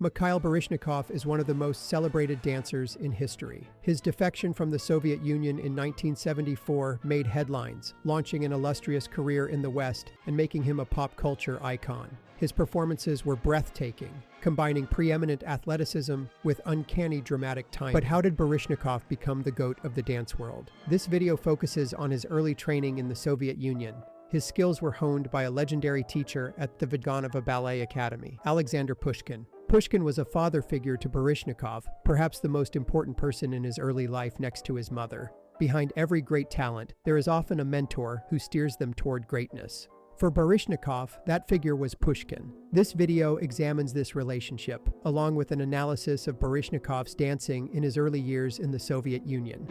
Mikhail Baryshnikov is one of the most celebrated dancers in history. His defection from the Soviet Union in 1974 made headlines, launching an illustrious career in the West and making him a pop culture icon. His performances were breathtaking, combining preeminent athleticism with uncanny dramatic timing. But how did Baryshnikov become the GOAT of the dance world? This video focuses on his early training in the Soviet Union. His skills were honed by a legendary teacher at the Vaganova Ballet Academy, Alexander Pushkin. Pushkin was a father figure to Baryshnikov, perhaps the most important person in his early life next to his mother. Behind every great talent, there is often a mentor who steers them toward greatness. For Baryshnikov, that figure was Pushkin. This video examines this relationship, along with an analysis of Baryshnikov's dancing in his early years in the Soviet Union.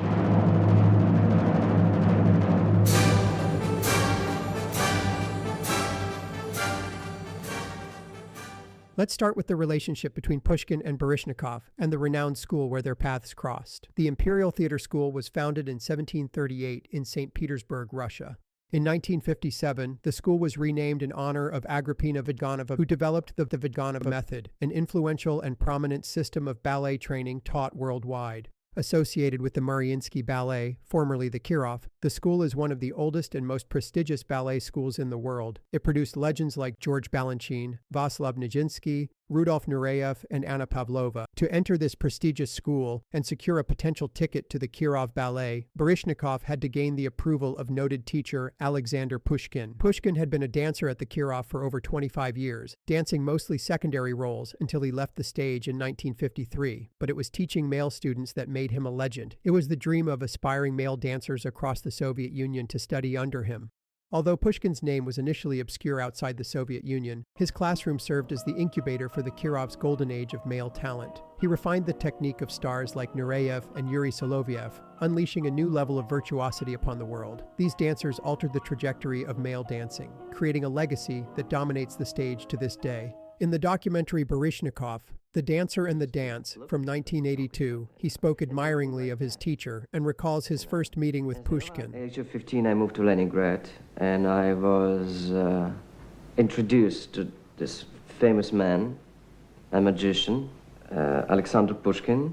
Let's start with the relationship between Pushkin and Baryshnikov and the renowned school where their paths crossed. The Imperial Theater School was founded in 1738 in St. Petersburg, Russia. In 1957, the school was renamed in honor of Agrippina Vaganova, who developed the Vaganova method, an influential and prominent system of ballet training taught worldwide. Associated with the Mariinsky Ballet, formerly the Kirov, the school is one of the oldest and most prestigious ballet schools in the world. It produced legends like George Balanchine, Vaslav Nijinsky, Rudolf Nureyev, and Anna Pavlova. To enter this prestigious school and secure a potential ticket to the Kirov Ballet, Baryshnikov had to gain the approval of noted teacher Alexander Pushkin. Pushkin had been a dancer at the Kirov for over 25 years, dancing mostly secondary roles until he left the stage in 1953, but it was teaching male students that made him a legend. It was the dream of aspiring male dancers across the Soviet Union to study under him. Although Pushkin's name was initially obscure outside the Soviet Union, his classroom served as the incubator for the Kirov's golden age of male talent. He refined the technique of stars like Nureyev and Yuri Solovyev, unleashing a new level of virtuosity upon the world. These dancers altered the trajectory of male dancing, creating a legacy that dominates the stage to this day. In the documentary Baryshnikov, The Dancer and the Dance, from 1982, he spoke admiringly of his teacher and recalls his first meeting with Pushkin. At the age of 15, I moved to Leningrad, and I was introduced to this famous man, a magician, Alexander Pushkin.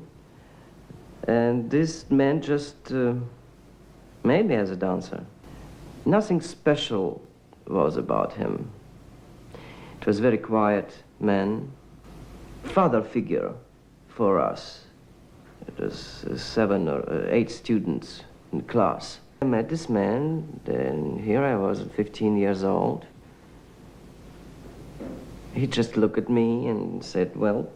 And this man just made me as a dancer. Nothing special was about him. It was a very quiet man, father figure for us. It was 7 or 8 students in class. I met this man, and here I was, 15 years old. He just looked at me and said, well,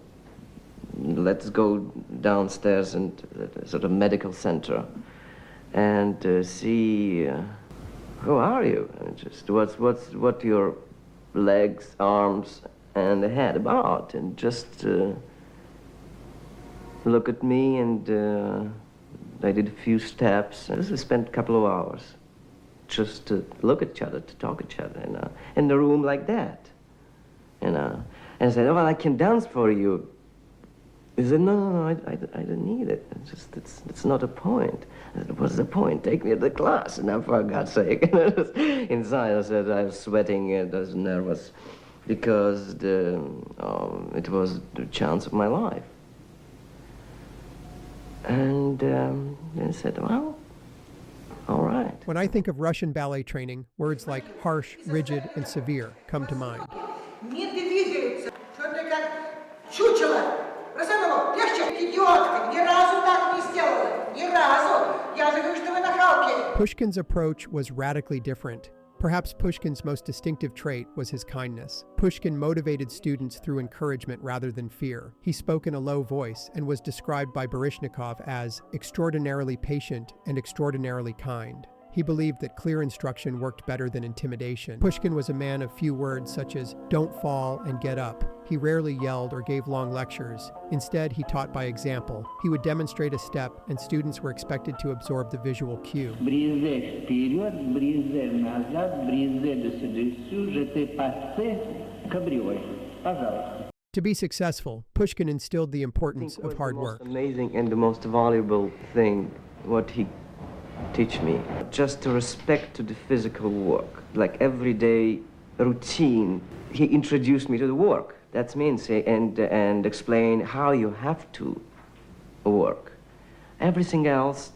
let's go downstairs and sort of medical center and see, who are you? And just what your legs, arms, and the head about, and just look at me, and I did a few steps. I spent a couple of hours just to look at each other, to talk to each other, in the room like that, and I said, oh, well, I can dance for you. He said, no, I don't need it. It's not a point. I said, what's the point? Take me to the class. Now, for God's sake. Inside, I said, I was sweating, I was nervous, because it was the chance of my life. And I said, well, all right. When I think of Russian ballet training, words like harsh, rigid, and severe come to mind. Pushkin's approach was radically different. Perhaps Pushkin's most distinctive trait was his kindness. Pushkin motivated students through encouragement rather than fear. He spoke in a low voice and was described by Baryshnikov as extraordinarily patient and extraordinarily kind. He believed that clear instruction worked better than intimidation. Pushkin was a man of few words, such as, don't fall and get up. He rarely yelled or gave long lectures. Instead, he taught by example. He would demonstrate a step, and students were expected to absorb the visual cue. To be successful, Pushkin instilled the importance of hard work. The most amazing and the most valuable thing, what he teach me, just to respect to the physical work, like everyday routine. He introduced me to the work, That means and explain how you have to work. Everything else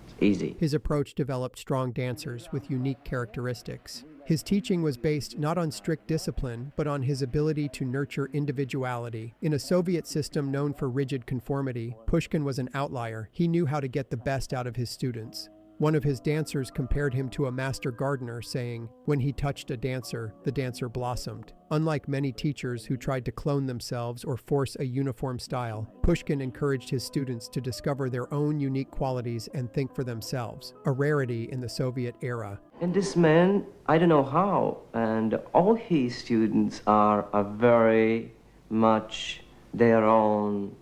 is easy. His approach developed strong dancers with unique characteristics. His teaching was based not on strict discipline, but on his ability to nurture individuality. In a Soviet system known for rigid conformity, Pushkin was an outlier. He knew how to get the best out of his students. One of his dancers compared him to a master gardener, saying, "When he touched a dancer, the dancer blossomed." Unlike many teachers who tried to clone themselves or force a uniform style, Pushkin encouraged his students to discover their own unique qualities and think for themselves, a rarity in the Soviet era. And this man, I don't know how, and all his students are very much their own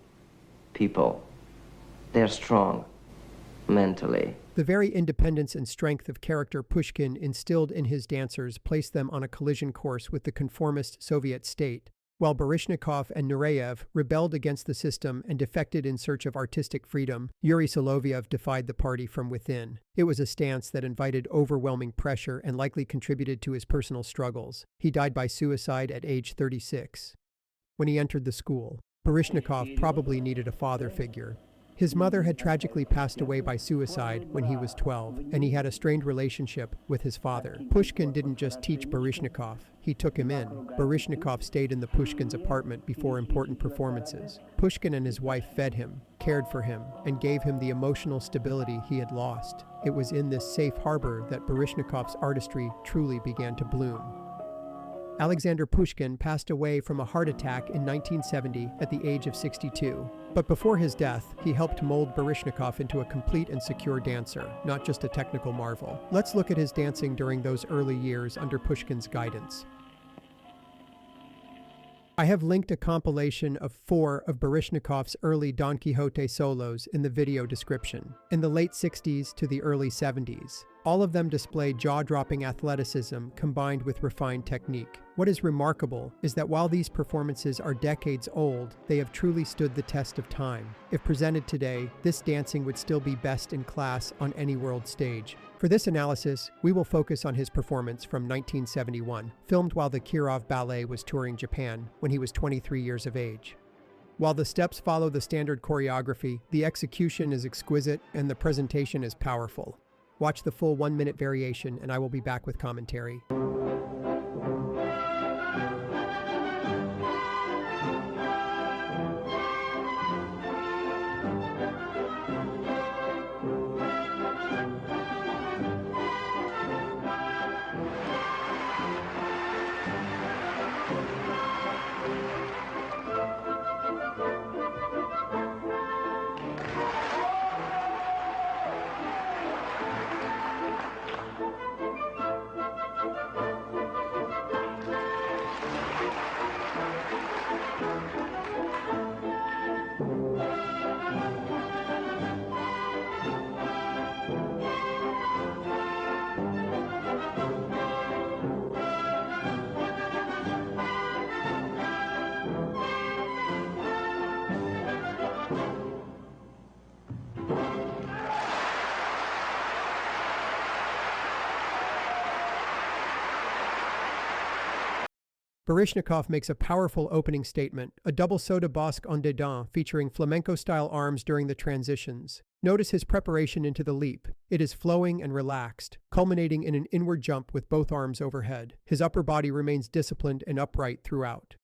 people. They're strong mentally. The very independence and strength of character Pushkin instilled in his dancers placed them on a collision course with the conformist Soviet state. While Baryshnikov and Nureyev rebelled against the system and defected in search of artistic freedom, Yuri Solovyev defied the party from within. It was a stance that invited overwhelming pressure and likely contributed to his personal struggles. He died by suicide at age 36. When he entered the school, Baryshnikov probably needed a father figure. His mother had tragically passed away by suicide when he was 12, and he had a strained relationship with his father. Pushkin didn't just teach Baryshnikov, he took him in. Baryshnikov stayed in the Pushkin's apartment before important performances. Pushkin and his wife fed him, cared for him, and gave him the emotional stability he had lost. It was in this safe harbor that Baryshnikov's artistry truly began to bloom. Alexander Pushkin passed away from a heart attack in 1970 at the age of 62. But before his death, he helped mold Baryshnikov into a complete and secure dancer, not just a technical marvel. Let's look at his dancing during those early years under Pushkin's guidance. I have linked a compilation of 4 of Baryshnikov's early Don Quixote solos in the video description. In the late 60s to the early 70s, all of them display jaw-dropping athleticism combined with refined technique. What is remarkable is that while these performances are decades old, they have truly stood the test of time. If presented today, this dancing would still be best in class on any world stage. For this analysis, we will focus on his performance from 1971, filmed while the Kirov Ballet was touring Japan when he was 23 years of age. While the steps follow the standard choreography, the execution is exquisite and the presentation is powerful. Watch the full 1-minute variation and I will be back with commentary. Baryshnikov makes a powerful opening statement, a double saut de basque en dedans featuring flamenco-style arms during the transitions. Notice his preparation into the leap. It is flowing and relaxed, culminating in an inward jump with both arms overhead. His upper body remains disciplined and upright throughout.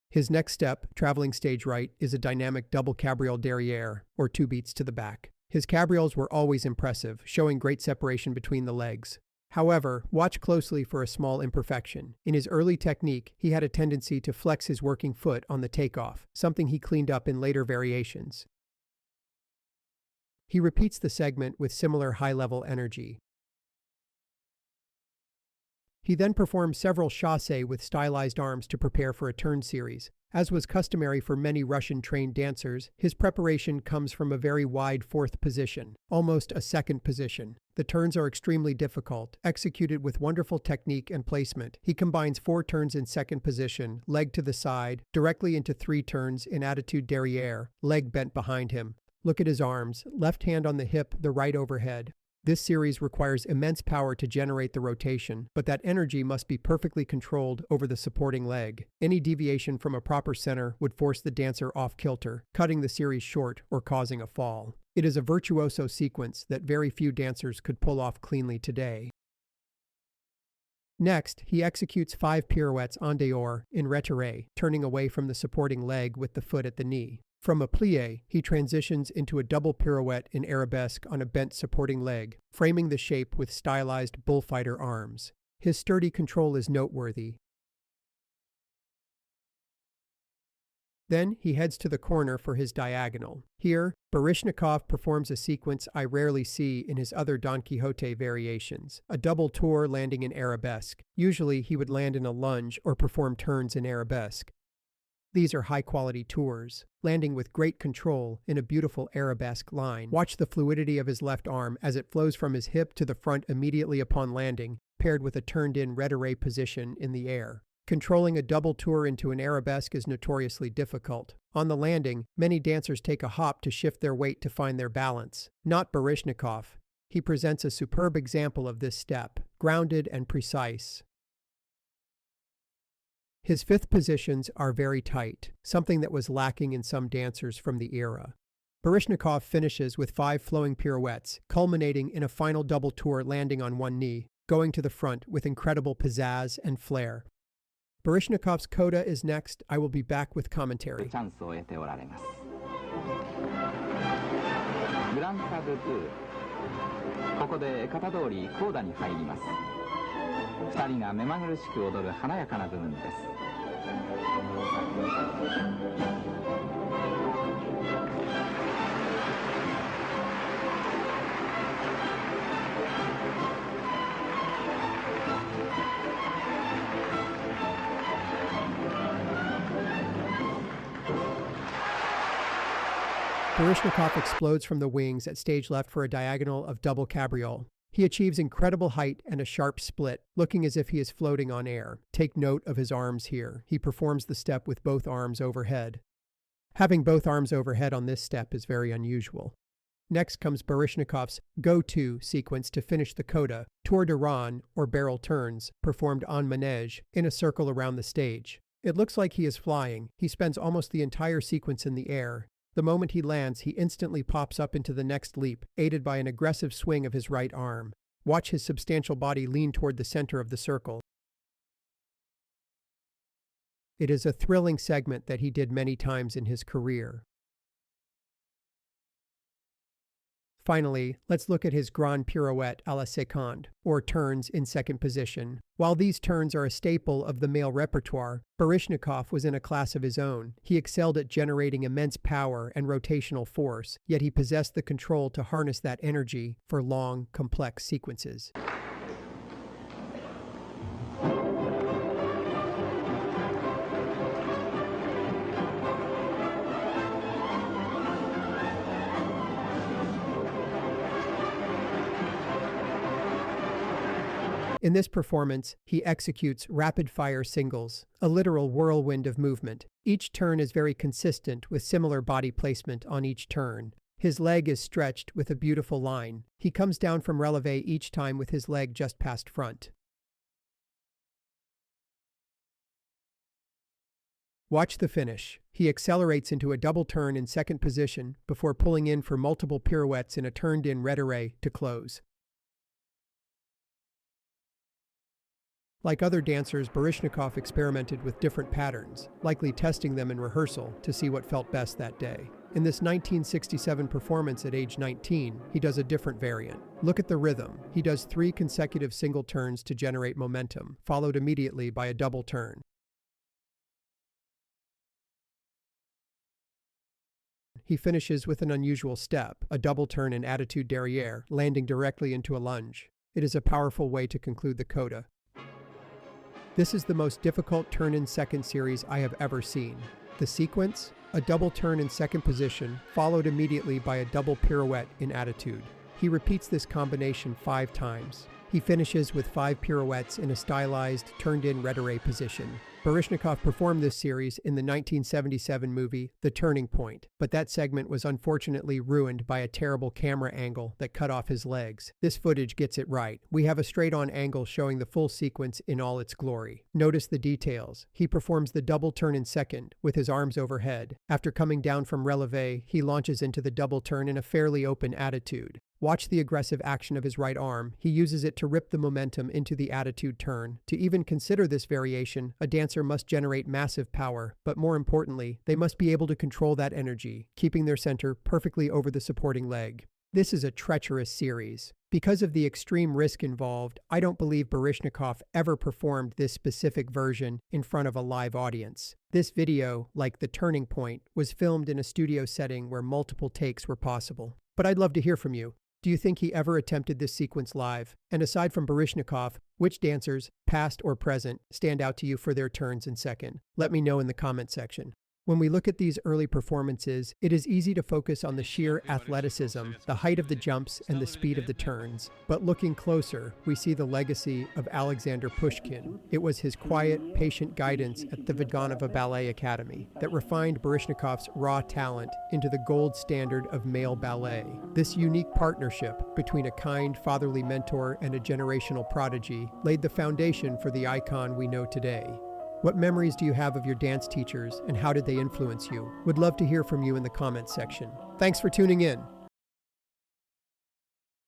His next step, traveling stage right, is a dynamic double cabriole derrière, or 2 beats to the back. His cabrioles were always impressive, showing great separation between the legs. However, watch closely for a small imperfection. In his early technique, he had a tendency to flex his working foot on the takeoff, something he cleaned up in later variations. He repeats the segment with similar high-level energy. He then performs several chassés with stylized arms to prepare for a turn series. As was customary for many Russian-trained dancers, his preparation comes from a very wide 4th position, almost a 2nd position. The turns are extremely difficult, executed with wonderful technique and placement. He combines 4 turns in 2nd position, leg to the side, directly into 3 turns in attitude derrière, leg bent behind him. Look at his arms, left hand on the hip, the right overhead. This series requires immense power to generate the rotation, but that energy must be perfectly controlled over the supporting leg. Any deviation from a proper center would force the dancer off kilter, cutting the series short or causing a fall. It is a virtuoso sequence that very few dancers could pull off cleanly today. Next, he executes 5 pirouettes en dehors in retiré, turning away from the supporting leg with the foot at the knee. From a plie, he transitions into a double pirouette in arabesque on a bent supporting leg, framing the shape with stylized bullfighter arms. His sturdy control is noteworthy. Then he heads to the corner for his diagonal. Here, Baryshnikov performs a sequence I rarely see in his other Don Quixote variations, a double tour landing in arabesque. Usually he would land in a lunge or perform turns in arabesque. These are high-quality tours, landing with great control in a beautiful arabesque line. Watch the fluidity of his left arm as it flows from his hip to the front immediately upon landing, paired with a turned-in retiré position in the air. Controlling a double tour into an arabesque is notoriously difficult. On the landing, many dancers take a hop to shift their weight to find their balance. Not Baryshnikov. He presents a superb example of this step, grounded and precise. His 5th positions are very tight, something that was lacking in some dancers from the era. Baryshnikov finishes with 5 flowing pirouettes, culminating in a final double tour landing on one knee, going to the front with incredible pizzazz and flair. Baryshnikov's coda is next. I will be back with commentary. Baryshnikov explodes from the wings at stage left for a diagonal of double cabriole. He achieves incredible height and a sharp split, looking as if he is floating on air. Take note of his arms here. He performs the step with both arms overhead. Having both arms overhead on this step is very unusual. Next comes Baryshnikov's go-to sequence to finish the coda, tour de rond, or barrel turns, performed en manège, in a circle around the stage. It looks like he is flying. He spends almost the entire sequence in the air. The moment he lands, he instantly pops up into the next leap, aided by an aggressive swing of his right arm. Watch his substantial body lean toward the center of the circle. It is a thrilling segment that he did many times in his career. Finally, let's look at his grand pirouette à la seconde, or turns in second position. While these turns are a staple of the male repertoire, Baryshnikov was in a class of his own. He excelled at generating immense power and rotational force, yet he possessed the control to harness that energy for long, complex sequences. In this performance, he executes rapid-fire singles, a literal whirlwind of movement. Each turn is very consistent with similar body placement on each turn. His leg is stretched with a beautiful line. He comes down from releve each time with his leg just past front. Watch the finish. He accelerates into a double turn in second position before pulling in for multiple pirouettes in a turned-in retiré to close. Like other dancers, Baryshnikov experimented with different patterns, likely testing them in rehearsal to see what felt best that day. In this 1967 performance at age 19, he does a different variant. Look at the rhythm. He does 3 consecutive single turns to generate momentum, followed immediately by a double turn. He finishes with an unusual step, a double turn in attitude derrière, landing directly into a lunge. It is a powerful way to conclude the coda. This is the most difficult turn in second series I have ever seen. The sequence, a double turn in second position, followed immediately by a double pirouette in attitude. He repeats this combination 5 times. He finishes with 5 pirouettes in a stylized, turned-in retiré position. Baryshnikov performed this series in the 1977 movie The Turning Point, but that segment was unfortunately ruined by a terrible camera angle that cut off his legs. This footage gets it right. We have a straight-on angle showing the full sequence in all its glory. Notice the details. He performs the double turn in second, with his arms overhead. After coming down from releve, he launches into the double turn in a fairly open attitude. Watch the aggressive action of his right arm. He uses it to rip the momentum into the attitude turn. To even consider this variation, a dancer must generate massive power, but more importantly, they must be able to control that energy, keeping their center perfectly over the supporting leg. This is a treacherous series. Because of the extreme risk involved, I don't believe Baryshnikov ever performed this specific version in front of a live audience. This video, like The Turning Point, was filmed in a studio setting where multiple takes were possible. But I'd love to hear from you. Do you think he ever attempted this sequence live? And aside from Baryshnikov, which dancers, past or present, stand out to you for their turns in second? Let me know in the comment section. When we look at these early performances, it is easy to focus on the sheer athleticism, the height of the jumps, and the speed of the turns. But looking closer, we see the legacy of Alexander Pushkin. It was his quiet, patient guidance at the Vaganova Ballet Academy that refined Baryshnikov's raw talent into the gold standard of male ballet. This unique partnership between a kind, fatherly mentor and a generational prodigy laid the foundation for the icon we know today. What memories do you have of your dance teachers, and how did they influence you? Would love to hear from you in the comments section. Thanks for tuning in.